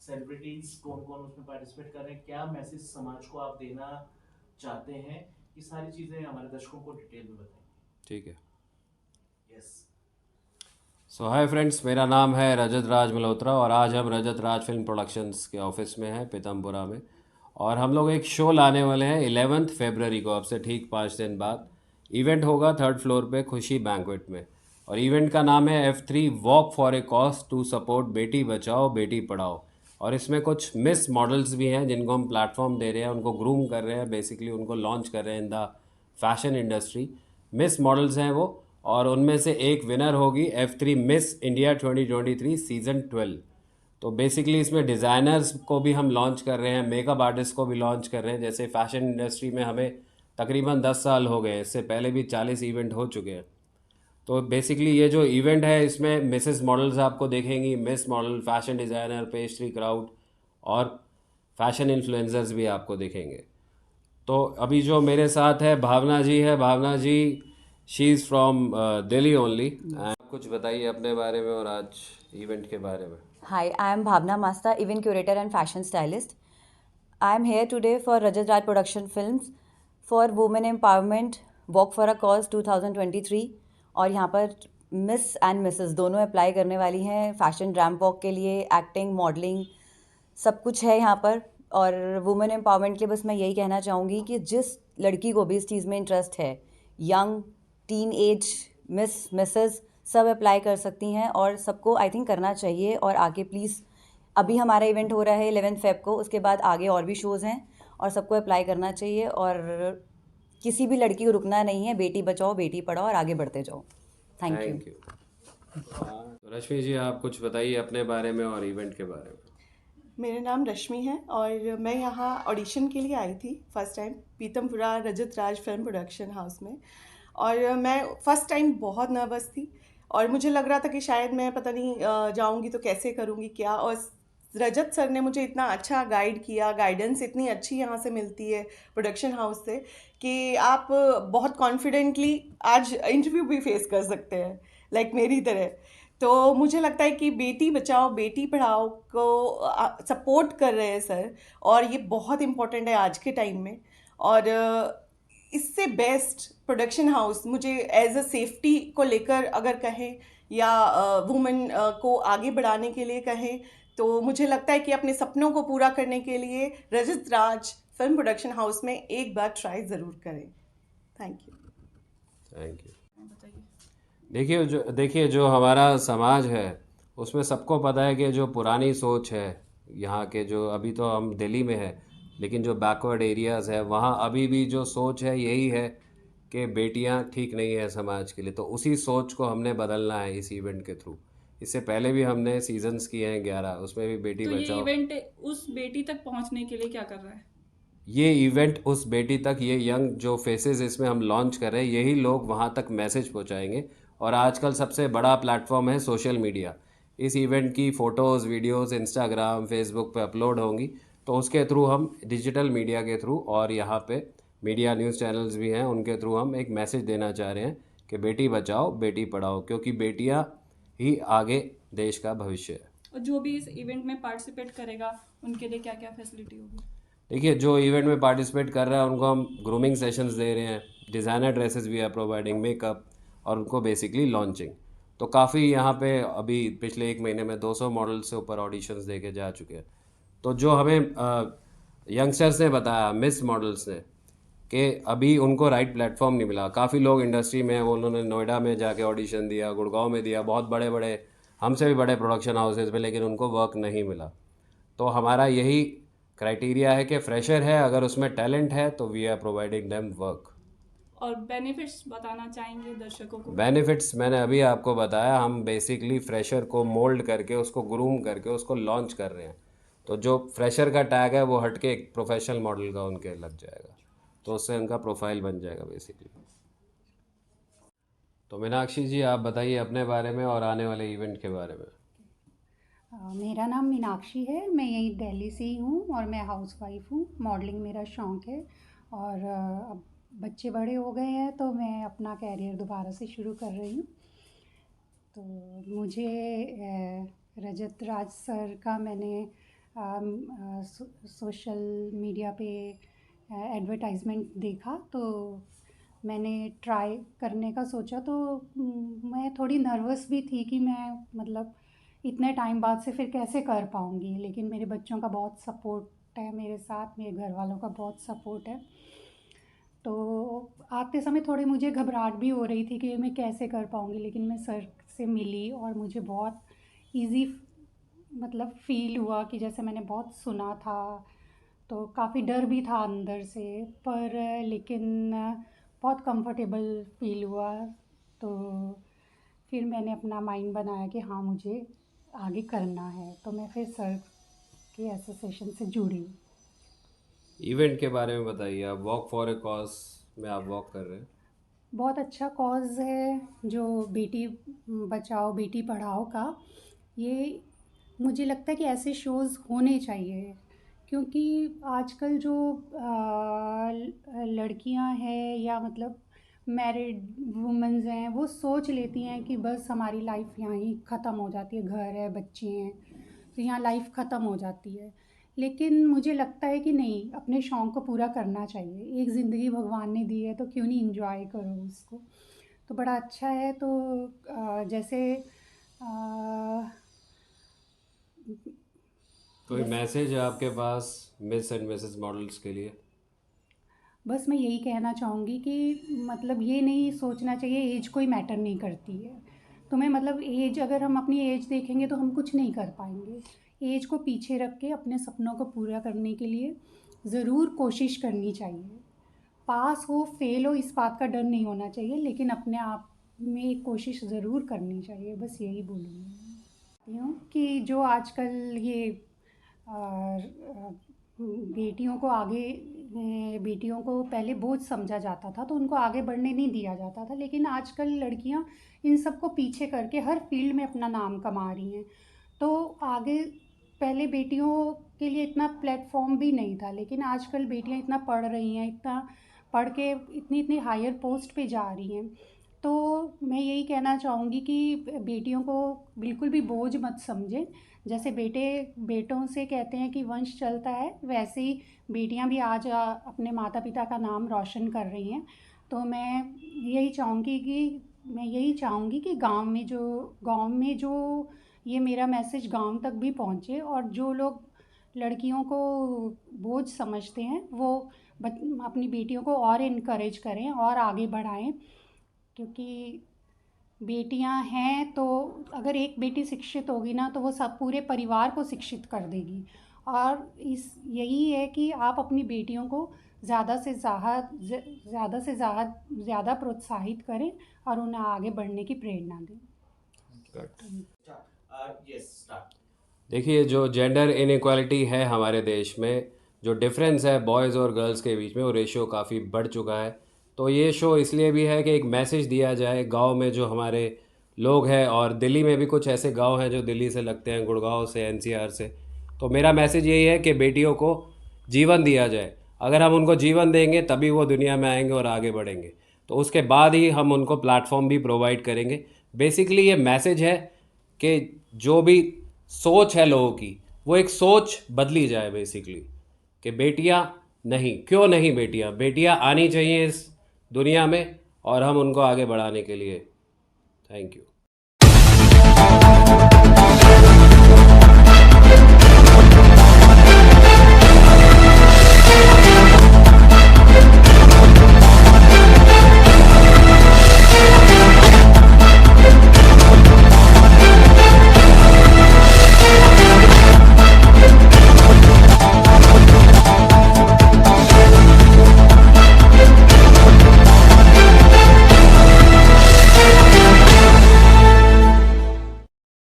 Celebrities कौन कौन उसमें पार्टिसिपेट कर रहे हैं, क्या मैसेज समाज को आप देना चाहते हैं, ये सारी चीज़ें हमारे दर्शकों को डिटेल में बताएंगे। ठीक है। यस। सो हाय फ्रेंड्स, मेरा नाम है रजत राज मल्होत्रा और आज हम रजत राज फिल्म प्रोडक्शंस के ऑफिस में हैं पीतमपुरा में। और हम लोग एक शो लाने वाले हैं 11 फरवरी को, अब से ठीक 5 दिन बाद। इवेंट होगा 3rd फ्लोर पे खुशी बैंक्वेट में। और इवेंट का नाम है F3 walk for a cause to support Beti Bachao Beti Padhao. और इसमें कुछ मिस मॉडल्स भी हैं जिनको हम प्लेटफॉर्म दे रहे हैं, उनको ग्रूम कर रहे हैं, बेसिकली उनको लॉन्च कर रहे हैं in the fashion industry. Miss models हैं वो, और उनमें से एक विनर होगी F3 मिस इंडिया 2023 सीज़न 12। तो बेसिकली इसमें डिज़ाइनर्स को भी हम लॉन्च कर रहे हैं, मेकअप आर्टिस्ट को भी लॉन्च कर रहे हैं। जैसे फ़ैशन इंडस्ट्री में हमें तकरीबन 10 साल हो गए, इससे पहले भी 40 इवेंट हो चुके हैं। तो बेसिकली ये जो इवेंट है इसमें मिसेस मॉडल्स आपको देखेंगी, miss model, fashion designer, pastry crowd और फैशन इन्फ्लुएंसर्स भी आपको देखेंगे। तो अभी जो मेरे साथ है भावना जी है। Bhavana ji, she is from Delhi only. कुछ बताइए अपने बारे में और आज इवेंट के बारे में। Hi, I am Bhavna Masta, event curator and fashion stylist. I am here today for Rajat Raj Production Films for Women Empowerment Walk for a Cause 2023 और यहाँ पर मिस एंड मिसेस दोनों अप्लाई करने वाली हैं फैशन रैम्प वॉक के लिए। Acting, modelling सब कुछ है यहाँ पर। और वुमेन एम्पावरमेंट के लिए बस मैं यही कहना चाहूँगी कि जिस लड़की को भी इस चीज़ में इंटरेस्ट है, यंग, टीन एज, मिसेस सब अप्लाई कर सकती हैं और सबको आई थिंक करना चाहिए। और आगे प्लीज़, अभी हमारा इवेंट हो रहा है 11 फेब को, उसके बाद आगे और भी शोज़ हैं और सबको अप्लाई करना चाहिए। और किसी भी लड़की को रुकना नहीं है। बेटी बचाओ बेटी पढ़ाओ और आगे बढ़ते जाओ। Thank you. Thank you. तो रश्मि जी, आप कुछ बताइए अपने बारे में और इवेंट के बारे में। मेरा नाम रश्मि है और मैं यहाँ ऑडिशन के लिए आई थी फर्स्ट टाइम पीतमपुरा रजत राज फिल्म प्रोडक्शन हाउस में। और मैं फ़र्स्ट टाइम बहुत नर्वस थी और मुझे लग रहा था कि शायद मैं पता नहीं जाऊँगी तो कैसे करूँगी क्या। और रजत सर ने मुझे इतना अच्छा गाइड किया, गाइडेंस इतनी अच्छी यहाँ से मिलती है प्रोडक्शन हाउस से कि आप बहुत कॉन्फिडेंटली आज इंटरव्यू भी फेस कर सकते हैं, लाइक मेरी तरह। तो मुझे लगता है कि बेटी बचाओ बेटी पढ़ाओ को सपोर्ट कर रहे हैं सर, और ये बहुत इम्पोर्टेंट है आज के टाइम में। और इससे बेस्ट प्रोडक्शन हाउस मुझे एज अ सेफ्टी को लेकर अगर कहें या वुमेन को आगे बढ़ाने के लिए कहें, तो मुझे लगता है कि अपने सपनों को पूरा करने के लिए रजत राज फिल्म प्रोडक्शन हाउस में एक बार ट्राई ज़रूर करें। Thank you. Thank you. देखिए जो हमारा समाज है उसमें सबको पता है कि जो पुरानी सोच है यहाँ के, जो अभी तो हम दिल्ली में है लेकिन जो बैकवर्ड एरियाज़ है वहाँ अभी भी जो सोच है यही है कि बेटियाँ ठीक नहीं है समाज के लिए। तो उसी सोच को हमने बदलना है इस इवेंट के थ्रू। इससे पहले भी हमने सीजन्स किए हैं 11, उसमें भी बेटी तो ये बचाओ। इवेंट उस बेटी तक पहुंचने के लिए क्या कर रहा है? ये इवेंट उस बेटी तक, ये यंग जो फेसेस इसमें हम लॉन्च कर रहे हैं, यही लोग वहाँ तक मैसेज पहुँचाएंगे। और आजकल सबसे बड़ा प्लेटफॉर्म है सोशल मीडिया। इस इवेंट की फ़ोटोज़, वीडियोज़ इंस्टाग्राम, फेसबुक पे अपलोड होंगी। तो उसके थ्रू हम डिजिटल मीडिया के थ्रू, और यहाँ पे मीडिया न्यूज़ चैनल्स भी हैं, उनके थ्रू हम एक मैसेज देना चाह रहे हैं कि बेटी बचाओ बेटी पढ़ाओ, क्योंकि बेटियाँ ही आगे देश का भविष्य है। और जो भी इस इवेंट में पार्टिसिपेट करेगा उनके लिए क्या क्या फैसिलिटी होगी? देखिए, जो इवेंट में पार्टिसिपेट कर रहा है उनको हम ग्रूमिंग सेशंस दे रहे हैं, डिज़ाइनर ड्रेसेस भी है प्रोवाइडिंग, मेकअप, और उनको बेसिकली लॉन्चिंग। तो काफ़ी यहाँ पे अभी पिछले 1 महीने में 200 मॉडल्स से ऊपर ऑडिशंस दे के जा चुके हैं। तो जो हमें यंगस्टर्स ने बताया, मिस मॉडल्स ने, कि अभी उनको राइट प्लेटफॉर्म नहीं मिला। काफ़ी लोग इंडस्ट्री में, उन्होंने नोएडा में जाके ऑडिशन दिया, गुड़गांव में दिया, बहुत बड़े बड़े, हमसे भी बड़े प्रोडक्शन हाउसेज में, लेकिन उनको वर्क नहीं मिला। तो हमारा यही क्राइटेरिया है कि फ्रेशर है, अगर उसमें टैलेंट है तो we are providing them work. और बेनिफिट्स बताना चाहेंगे दर्शकों को? बेनिफिट्स मैंने अभी आपको बताया। हम बेसिकली फ्रेशर को मोल्ड करके, उसको ग्रूम करके उसको लॉन्च कर रहे हैं। तो जो फ्रेशर का टैग है वो हट के एक प्रोफेशनल मॉडल का उनके लग जाएगा, तो उससे उनका प्रोफाइल बन जाएगा बेसिकली। तो मीनाक्षी जी, आप बताइए अपने बारे में और आने वाले इवेंट के बारे में। मेरा नाम मीनाक्षी है, मैं यहीं दिल्ली से ही हूँ और मैं हाउसवाइफ हूँ। मॉडलिंग मेरा शौक़ है और अब बच्चे बड़े हो गए हैं तो मैं अपना कैरियर दोबारा से शुरू कर रही हूँ। तो मुझे रजत राज सर का मैंने सोशल मीडिया पे एडवर्टाइजमेंट देखा तो मैंने ट्राई करने का सोचा। तो मैं थोड़ी नर्वस भी थी कि मैं मतलब इतने टाइम बाद से फिर कैसे कर पाऊँगी, लेकिन मेरे बच्चों का बहुत सपोर्ट है मेरे साथ, मेरे घर वालों का बहुत सपोर्ट है। तो आते समय थोड़ी मुझे घबराहट भी हो रही थी कि मैं कैसे कर पाऊँगी, लेकिन मैं सर से मिली और मुझे बहुत इजी मतलब फ़ील हुआ कि जैसे मैंने बहुत सुना था। तो काफ़ी डर भी था अंदर से, पर लेकिन बहुत कंफर्टेबल फ़ील हुआ। तो फिर मैंने अपना माइंड बनाया कि हाँ मुझे आगे करना है, तो मैं फिर सर के एसोसिएशन से जुड़ी। इवेंट के बारे में बताइए। आप वॉक फॉर ए कॉज में आप वॉक कर रहे हैं। बहुत अच्छा कॉज़ है जो बेटी बचाओ बेटी पढ़ाओ का। ये मुझे लगता है कि ऐसे शोज़ होने चाहिए, क्योंकि आजकल जो लड़कियां हैं या मतलब मैरिड वुमेन्स हैं, वो सोच लेती हैं कि बस हमारी लाइफ यहाँ ही ख़त्म हो जाती है, घर है बच्चे हैं तो यहाँ लाइफ ख़त्म हो जाती है। लेकिन मुझे लगता है कि नहीं, अपने शौक़ को पूरा करना चाहिए। एक ज़िंदगी भगवान ने दी है तो क्यों नहीं इंजॉय करो उसको। तो बड़ा अच्छा है। तो जैसे कोई जैसे मैसेज है आपके पास मिस एंड मिसेस मॉडल्स के लिए? बस मैं यही कहना चाहूँगी कि मतलब ये नहीं सोचना चाहिए एज कोई मैटर नहीं करती है। तुम्हें मतलब एज, अगर हम अपनी एज देखेंगे तो हम कुछ नहीं कर पाएंगे। एज को पीछे रख के अपने सपनों को पूरा करने के लिए ज़रूर कोशिश करनी चाहिए। पास हो फेल हो इस बात का डर नहीं होना चाहिए, लेकिन अपने आप में एक कोशिश ज़रूर करनी चाहिए। बस यही बोलूँगी हूँ कि जो आजकल ये बेटियों को आगे बेटियों को पहले बोझ समझा जाता था तो उनको आगे बढ़ने नहीं दिया जाता था, लेकिन आजकल लड़कियां इन सब को पीछे करके हर फील्ड में अपना नाम कमा रही हैं। तो आगे पहले बेटियों के लिए इतना प्लेटफॉर्म भी नहीं था, लेकिन आजकल बेटियां इतना पढ़ रही हैं, इतना पढ़ के इतनी इतनी हायर पोस्ट पे जा रही हैं। तो मैं यही कहना चाहूँगी कि बेटियों को बिल्कुल भी बोझ मत समझें। जैसे बेटों से कहते हैं कि वंश चलता है, वैसे ही बेटियां भी आज अपने माता पिता का नाम रोशन कर रही हैं। तो मैं यही चाहूँगी कि गांव में जो ये मेरा मैसेज गांव तक भी पहुँचे, और जो लोग लड़कियों को बोझ समझते हैं वो अपनी बेटियों को और इनकरेज करें और आगे बढ़ाएं। क्योंकि बेटियां हैं तो अगर एक बेटी शिक्षित होगी ना तो वो सब पूरे परिवार को शिक्षित कर देगी। और यही है कि आप अपनी बेटियों को ज़्यादा प्रोत्साहित करें और उन्हें आगे बढ़ने की प्रेरणा दें। Yes start. देखिए, जो जेंडर इनइक्वालिटी है हमारे देश में, जो डिफरेंस है बॉयज़ और गर्ल्स के बीच में, वो रेशियो काफ़ी बढ़ चुका है। तो ये शो इसलिए भी है कि एक मैसेज दिया जाए गांव में जो हमारे लोग हैं, और दिल्ली में भी कुछ ऐसे गांव हैं जो दिल्ली से लगते हैं, गुड़गांव से, एनसीआर से। तो मेरा मैसेज यही है कि बेटियों को जीवन दिया जाए। अगर हम उनको जीवन देंगे तभी वो दुनिया में आएंगे और आगे बढ़ेंगे। तो उसके बाद ही हम उनको प्लेटफॉर्म भी प्रोवाइड करेंगे। बेसिकली ये मैसेज है कि जो भी सोच है लोगों की, वो एक सोच बदली जाए बेसिकली, कि बेटियां नहीं, क्यों नहीं, बेटियां आनी चाहिए इस दुनिया में, और हम उनको आगे बढ़ाने के लिए। Thank you.